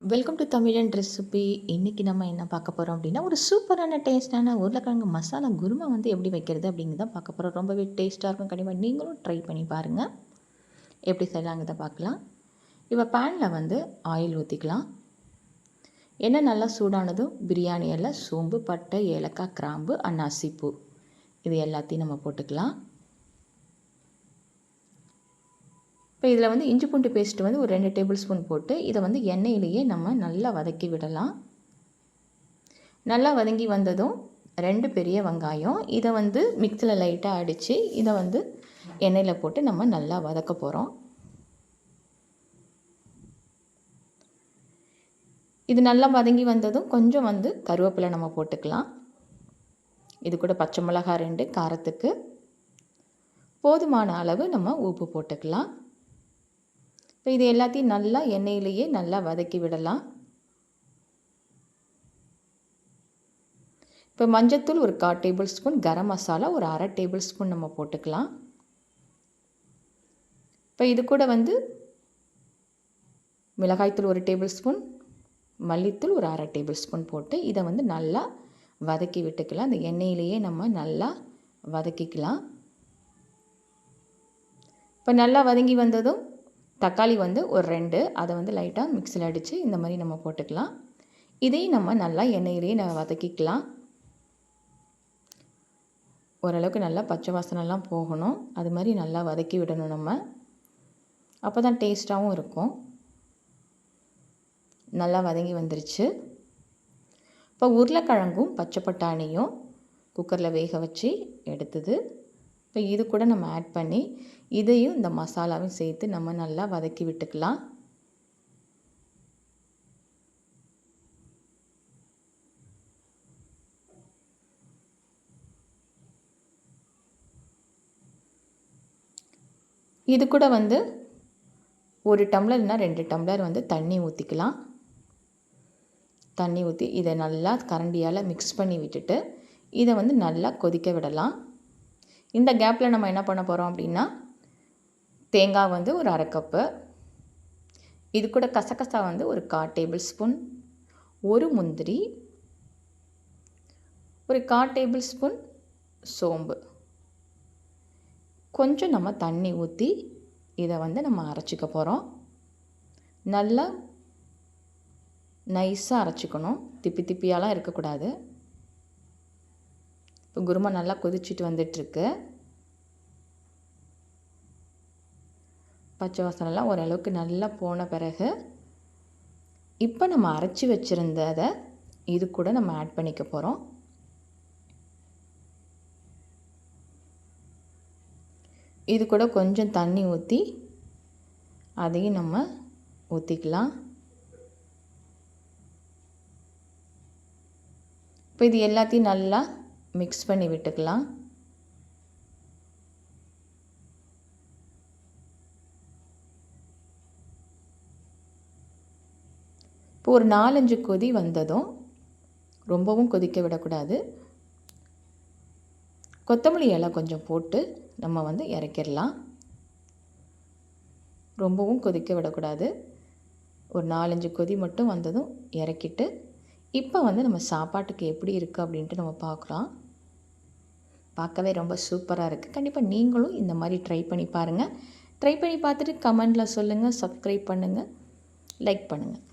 Welcome to தமிழன் recipe. இன்றைக்கி நம்ம என்ன பார்க்க போகிறோம் அப்படின்னா, ஒரு சூப்பரான டேஸ்ட்டான உருளைக்கிழங்கு மசாலா குருமா வந்து எப்படி வைக்கிறது அப்படிங்கிறத பார்க்க போகிறோம். ரொம்பவே டேஸ்ட்டாக இருக்கும். கண்டிப்பாக நீங்களும் ட்ரை பண்ணி பாருங்கள். எப்படி செய்யலாங்கிறத பார்க்கலாம். இப்போ பேனில் வந்து ஆயில் ஊற்றிக்கலாம். எண்ணெய் நல்லா சூடானதும் பிரியாணி இலை, சோம்பு, பட்டை, ஏலக்காய், கிராம்பு, அன்னாசிப்பூ இது எல்லாத்தையும் நம்ம போட்டுக்கலாம். இப்போ இதில் வந்து இஞ்சி பூண்டு பேஸ்ட்டு வந்து ஒரு 2 டேபிள் ஸ்பூன் போட்டு இதை வந்து எண்ணெயிலேயே நம்ம நல்லா வதக்கி விடலாம். நல்லா வதங்கி வந்ததும் 2 பெரிய வெங்காயம் இதை வந்து மிக்ஸியில் லைட்டாக அடித்து இதை வந்து எண்ணெயில் போட்டு நம்ம நல்லா வதக்க போகிறோம். இது நல்லா வதங்கி வந்ததும் கொஞ்சம் வந்து கருவேப்பிலை நம்ம போட்டுக்கலாம். இது கூட பச்சை மிளகாய் 2 காரத்துக்கு போதுமான அளவு நம்ம உப்பு போட்டுக்கலாம். இப்போ இது எல்லாத்தையும் நல்லா எண்ணெயிலேயே நல்லா வதக்கி விடலாம். இப்போ மஞ்சத்தூள் ஒரு 1/4 டேபிள் ஸ்பூன், கரம் மசாலா ஒரு 1/2 டேபிள் ஸ்பூன் நம்ம போட்டுக்கலாம். இப்போ இது கூட வந்து மிளகாய்த்தூள் ஒரு டேபிள் ஸ்பூன், மல்லித்தூள் ஒரு 1/2 டேபிள் ஸ்பூன் போட்டு இதை வந்து நல்லா வதக்கி விட்டுக்கலாம். அந்த எண்ணெயிலேயே நம்ம நல்லா வதக்கிக்கலாம். இப்போ நல்லா வதங்கி வந்ததும் தக்காளி வந்து ஒரு 2 அதை வந்து லைட்டாக மிக்ஸியில் அடித்து இந்த மாதிரி நம்ம போட்டுக்கலாம். இதையும் நம்ம நல்லா எண்ணெயிலேயே நம்ம வதக்கிக்கலாம். ஓரளவுக்கு நல்லா பச்சை வாசனைலாம் போகணும். அது மாதிரி நல்லா வதக்கி விடணும் நம்ம. அப்போ தான் டேஸ்ட்டாகவும் இருக்கும். நல்லா வதங்கி வந்துருச்சு. இப்போ உருளைக்கிழங்கும் பச்சை பட்டாணியும் குக்கரில் வேக வச்சு எடுத்தது. இப்போ இது கூட நம்ம ஆட் பண்ணி இதையும் இந்த மசாலாவையும் சேர்த்து நம்ம நல்லா வதக்கி விட்டுக்கலாம். இது கூட வந்து 1 டம்ளர் இல்லைனா 2 டம்ளர் வந்து தண்ணி ஊற்றிக்கலாம். தண்ணி ஊற்றி இதை நல்லா கரண்டியால் மிக்ஸ் பண்ணி விட்டுட்டு இதை வந்து நல்லா கொதிக்க விடலாம். இந்த கேப்பில் நம்ம என்ன பண்ண போகிறோம் அப்படின்னா, தேங்காய் வந்து ஒரு 1/2 கப்பு, இது கூட கசகசா வந்து ஒரு 1/4 டேபிள் ஸ்பூன், ஒரு முந்திரி, ஒரு 1/4 டேபிள் ஸ்பூன் சோம்பு, கொஞ்சம் நம்ம தண்ணி ஊற்றி இதை வந்து நம்ம அரைச்சிக்க போகிறோம். நல்லா நைஸாக அரைச்சிக்கணும். திப்பி திப்பியாலாம் இருக்கக்கூடாது. இப்போ குருமா நல்லா கொதிச்சுட்டு வந்துட்டுருக்கு. பச்சை வாசனைலாம் ஓரளவுக்கு நல்லா போன பிறகு இப்போ நம்ம அரைச்சி வச்சுருந்ததை இது கூட நம்ம ஆட் பண்ணிக்க போகிறோம். இது கூட கொஞ்சம் தண்ணி ஊற்றி அதையும் நம்ம ஊற்றிக்கலாம். இப்போ இது எல்லாத்தையும் நல்லா மிக்ஸ் பண்ணி விட்டுக்கலாம். இப்போ ஒரு 4-5 கொதி வந்ததும் ரொம்பவும் கொதிக்க விடக்கூடாது. கொத்தமல்லி இலை கொஞ்சம் போட்டு நம்ம வந்து இறக்கிடலாம். ரொம்பவும் கொதிக்க விடக்கூடாது. ஒரு 4-5 கொதி மட்டும் வந்ததும் இறக்கிட்டு இப்போ வந்து நம்ம சாப்பாட்டுக்கு எப்படி இருக்குது அப்படின்ட்டு நம்ம பார்க்கலாம். பார்க்கவே ரொம்ப சூப்பராக இருக்குது. கண்டிப்பாக நீங்களும் இந்த மாதிரி ட்ரை பண்ணி பாருங்கள். ட்ரை பண்ணி பார்த்துட்டு கமெண்டில் சொல்லுங்கள். சப்ஸ்கிரைப் பண்ணுங்கள், லைக் பண்ணுங்கள்.